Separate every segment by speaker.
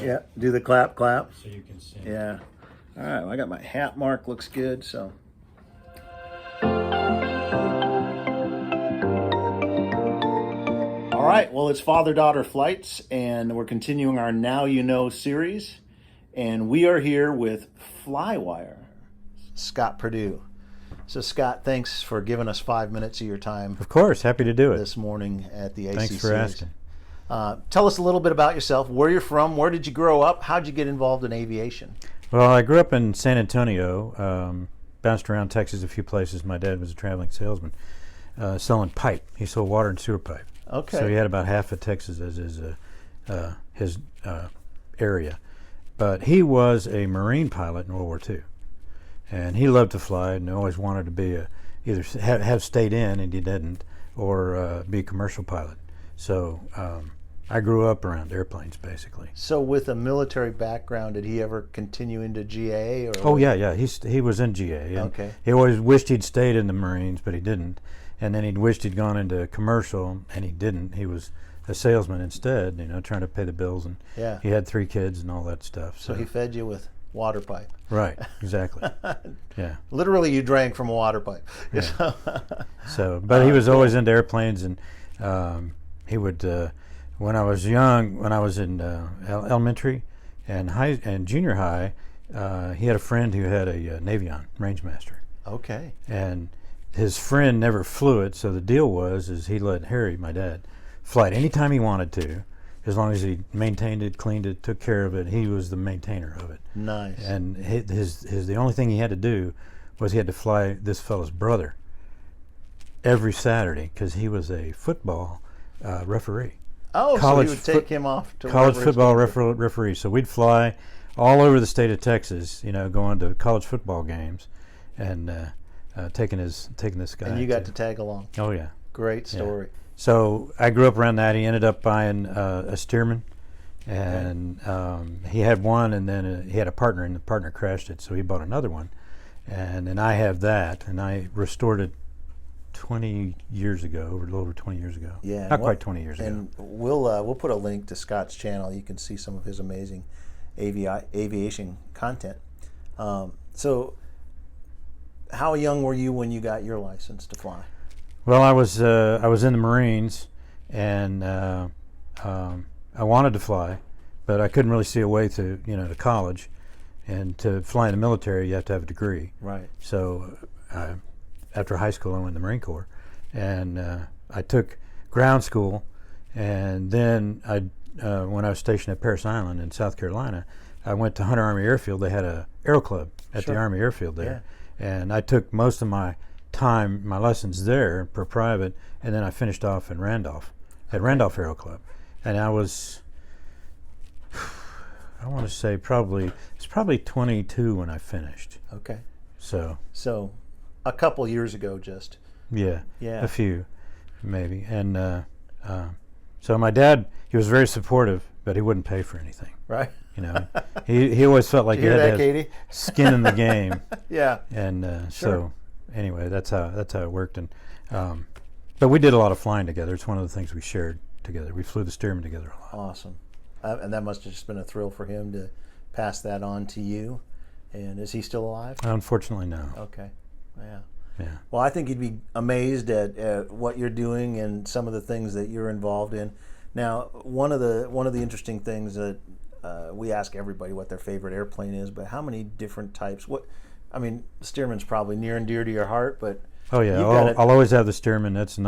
Speaker 1: Yeah, do the clap, clap.
Speaker 2: So you can sing.
Speaker 1: Yeah. All right, well, I got my hat mark. Looks good, so. All right, well, it's father-daughter flights, and we're continuing our Now You Know series, and we are here with FLYWIRE, Scott Purdue. So, Scott, thanks for giving us 5 minutes of your time.
Speaker 3: Of course, happy to do it.
Speaker 1: This morning at the ACC.
Speaker 3: Thanks for asking.
Speaker 1: Tell us a little bit about yourself. Where you're from, where did you grow up, how'd you get involved in aviation?
Speaker 3: Well, I grew up in San Antonio, bounced around Texas a few places. My dad was a traveling salesman selling pipe. He sold water and sewer pipe.
Speaker 1: Okay.
Speaker 3: So he had about half of Texas as his area. But he was a Marine pilot in World War II. And he loved to fly and always wanted to be either have stayed in, and he didn't, or be a commercial pilot. So I grew up around airplanes, basically.
Speaker 1: So with a military background, did he ever continue into GA? Or
Speaker 3: Oh, yeah. He was in GA. And
Speaker 1: okay.
Speaker 3: He always wished he'd stayed in the Marines, but he didn't. And then he'd wished he'd gone into commercial, and he didn't. He was a salesman instead, trying to pay the bills. And
Speaker 1: yeah.
Speaker 3: He had 3 kids and all that stuff.
Speaker 1: So he fed you with water pipe.
Speaker 3: Right, exactly. Yeah.
Speaker 1: Literally, you drank from a water pipe.
Speaker 3: Yeah. But he was always into airplanes, and he would, when I was young, when I was in elementary and junior high, he had a friend who had a Navion Rangemaster.
Speaker 1: Okay.
Speaker 3: And his friend never flew it, so the deal was he let Harry, my dad, fly it anytime he wanted to, as long as he maintained it, cleaned it, took care of it. He was the maintainer of it.
Speaker 1: Nice.
Speaker 3: And the only thing he had to do was he had to fly this fellow's brother every Saturday, because he was a football referee.
Speaker 1: Oh, so you would take him off to
Speaker 3: college football referee. So we'd fly all over the state of Texas, going to college football games, and taking this guy.
Speaker 1: And you got to tag along.
Speaker 3: Oh yeah.
Speaker 1: Great story.
Speaker 3: Yeah. So I grew up around that. He ended up buying a Stearman, and he had one, and then he had a partner, and the partner crashed it, so he bought another one. And then I have that, and I restored it 20 years ago, a little over 20 years ago.
Speaker 1: Yeah.
Speaker 3: Not quite 20 years ago.
Speaker 1: And we'll put a link to Scott's channel. You can see some of his amazing aviation content. So how young were you when you got your license to fly?
Speaker 3: Well, I was in the Marines, and I wanted to fly, but I couldn't really see a way to to college, and to fly in the military you have to have a degree.
Speaker 1: Right.
Speaker 3: So after high school, I went in the Marine Corps, and I took ground school, and then when I was stationed at Parris Island in South Carolina, I went to Hunter Army Airfield. They had a aero club at the Army Airfield there, and I took most of my lessons there per private, and then I finished off in Randolph at Randolph Aero Club, and I want to say it's probably 22 when I finished.
Speaker 1: Okay.
Speaker 3: So
Speaker 1: a couple years ago, just.
Speaker 3: Yeah.
Speaker 1: Yeah.
Speaker 3: A few, maybe, and so my dad, he was very supportive, but he wouldn't pay for anything.
Speaker 1: Right.
Speaker 3: He always felt like he had to have
Speaker 1: Katie?
Speaker 3: skin in the game.
Speaker 1: Yeah.
Speaker 3: And
Speaker 1: Sure.
Speaker 3: So anyway, that's how it worked. And but we did a lot of flying together. It's one of the things we shared together. We flew the Stearman together a lot.
Speaker 1: Awesome. And that must have just been a thrill for him to pass that on to you. And is he still alive?
Speaker 3: Unfortunately, no.
Speaker 1: Okay. Yeah.
Speaker 3: Yeah.
Speaker 1: Well, I think you'd be amazed at what you're doing and some of the things that you're involved in. Now, one of the interesting things that we ask everybody what their favorite airplane is, but how many different types? Stearman's probably near and dear to your heart, but
Speaker 3: oh yeah, I'll always have the Stearman. That's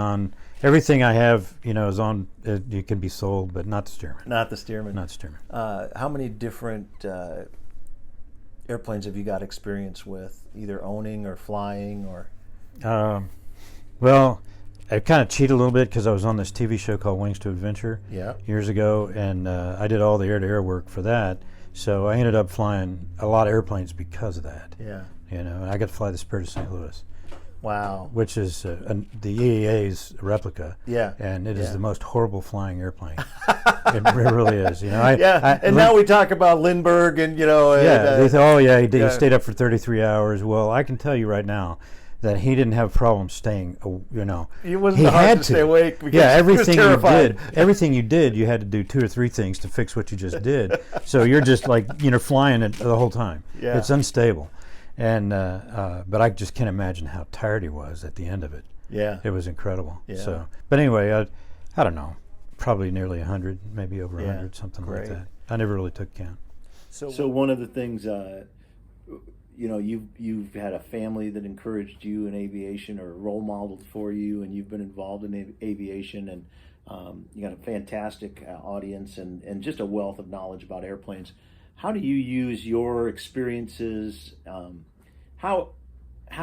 Speaker 3: everything I have, is on. It can be sold, but not the Stearman.
Speaker 1: Not the Stearman.
Speaker 3: Not the Stearman.
Speaker 1: How many different airplanes have you got experience with, either owning or flying or?
Speaker 3: Well, I kind of cheat a little bit because I was on this TV show called Wings to Adventure years ago, and I did all the air-to-air work for that. So I ended up flying a lot of airplanes because of that.
Speaker 1: Yeah.
Speaker 3: And I got to fly the Spirit of St. Louis.
Speaker 1: Wow.
Speaker 3: Which is the EAA's replica.
Speaker 1: Yeah.
Speaker 3: And it is the most horrible flying airplane. It really is.
Speaker 1: Now we talk about Lindbergh and
Speaker 3: they thought, he stayed up for 33 hours. Well, I can tell you right now, that he didn't have a problem staying.
Speaker 1: It wasn't
Speaker 3: he
Speaker 1: hard
Speaker 3: had
Speaker 1: to stay awake because
Speaker 3: yeah,
Speaker 1: he was
Speaker 3: everything you
Speaker 1: terrified.
Speaker 3: did, you had to do 2 or 3 things to fix what you just did. So you're just like flying it the whole time.
Speaker 1: Yeah.
Speaker 3: It's unstable, and but I just can't imagine how tired he was at the end of it.
Speaker 1: Yeah.
Speaker 3: It was incredible.
Speaker 1: Yeah.
Speaker 3: So, but anyway, I don't know, probably nearly 100, maybe over
Speaker 1: Yeah.
Speaker 3: 100, something
Speaker 1: Great.
Speaker 3: like that. I never really took count.
Speaker 1: So one of the things, you've had a family that encouraged you in aviation or role modeled for you, and you've been involved in aviation, and you got a fantastic audience and just a wealth of knowledge about airplanes. How do you use your experiences? How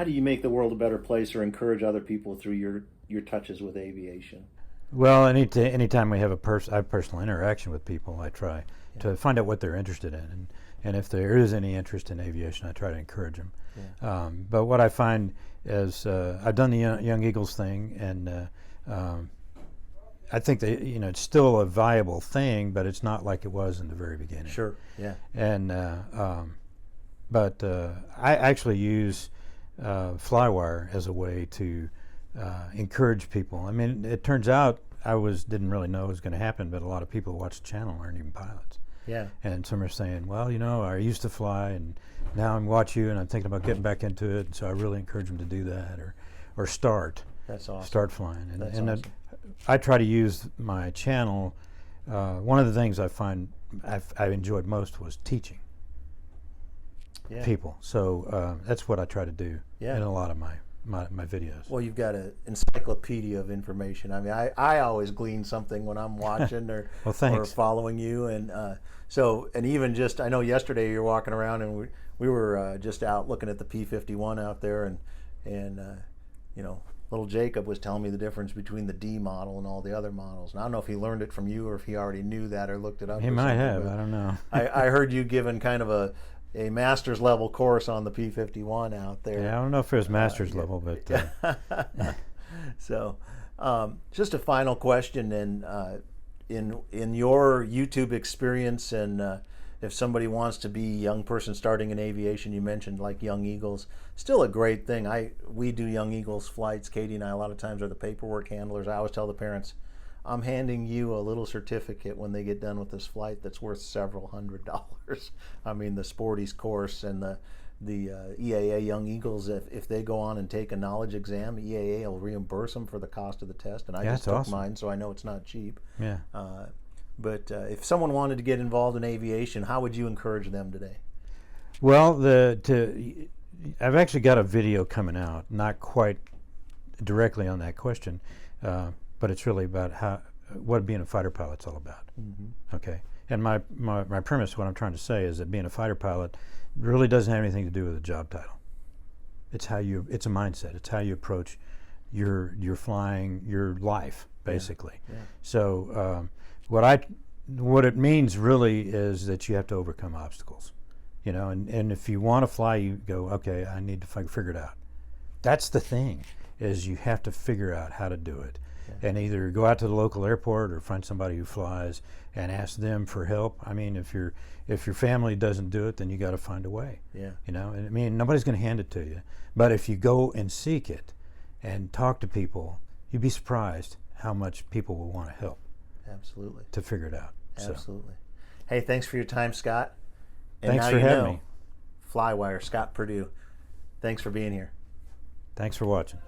Speaker 1: do you make the world a better place or encourage other people through your touches with aviation?
Speaker 3: Well, anytime we have a personal interaction with people, I try to find out what they're interested in, and if there is any interest in aviation, I try to encourage them.
Speaker 1: Yeah.
Speaker 3: But what I find is I've done the Young Eagles thing, and I think that it's still a viable thing, but it's not like it was in the very beginning.
Speaker 1: Sure. Yeah.
Speaker 3: And but I actually use FLYWIRE as a way to encourage people. I mean, it turns out didn't really know it was going to happen, but a lot of people who watch the channel aren't even pilots.
Speaker 1: Yeah.
Speaker 3: And some are saying, well, I used to fly, and now I'm watching you, and I'm thinking about getting back into it. And so I really encourage them to do that, or start.
Speaker 1: That's awesome.
Speaker 3: Start flying. And,
Speaker 1: That's
Speaker 3: and
Speaker 1: awesome.
Speaker 3: I try to use my channel. One of the things I find I enjoyed most was teaching people. So that's what I try to do in a lot of my videos.
Speaker 1: Well, you've got an encyclopedia of information. I mean, I always glean something when I'm watching or
Speaker 3: Well, thanks.
Speaker 1: or following you, and and even just I know yesterday you're walking around, and we were just out looking at the P-51 out there, and little Jacob was telling me the difference between the D model and all the other models. And I don't know if he learned it from you or if he already knew that or looked it up.
Speaker 3: He might have. I don't know.
Speaker 1: I heard you giving kind of a master's level course on the P-51 out there.
Speaker 3: Yeah, I don't know if it was master's level, but
Speaker 1: so just a final question, and in your YouTube experience, and if somebody wants to be a young person starting in aviation, you mentioned like Young Eagles, still a great thing. We do Young Eagles flights. Katie and I a lot of times are the paperwork handlers. I always tell the parents, I'm handing you a little certificate when they get done with this flight that's worth several $100s. I mean, the Sporties course and the EAA Young Eagles, if they go on and take a knowledge exam, EAA will reimburse them for the cost of the test. And I just took
Speaker 3: awesome.
Speaker 1: mine, so I know it's not cheap.
Speaker 3: Yeah.
Speaker 1: But if someone wanted to get involved in aviation, how would you encourage them today?
Speaker 3: Well, I've actually got a video coming out, not quite directly on that question, but it's really about what being a fighter pilot's all about. Mm-hmm. Okay, and my premise, what I'm trying to say, is that being a fighter pilot really doesn't have anything to do with the job title. It's it's a mindset. It's how you approach your flying, your life, basically. Yeah. Yeah. So what it means really is that you have to overcome obstacles, and if you want to fly, you go, okay, I need to figure it out. That's the thing, is you have to figure out how to do it. Yeah. And either go out to the local airport or find somebody who flies and ask them for help. I mean, if your family doesn't do it, then you got to find a way. Yeah. And I mean, nobody's going to hand it to you. But if you go and seek it and talk to people, you'd be surprised how much people will want to help.
Speaker 1: Absolutely.
Speaker 3: To figure it out.
Speaker 1: Absolutely. So. Hey, thanks for your time, Scott. And
Speaker 3: thanks
Speaker 1: now
Speaker 3: for having me.
Speaker 1: FLYWIRE, Scott Purdue. Thanks for being here.
Speaker 3: Thanks for watching.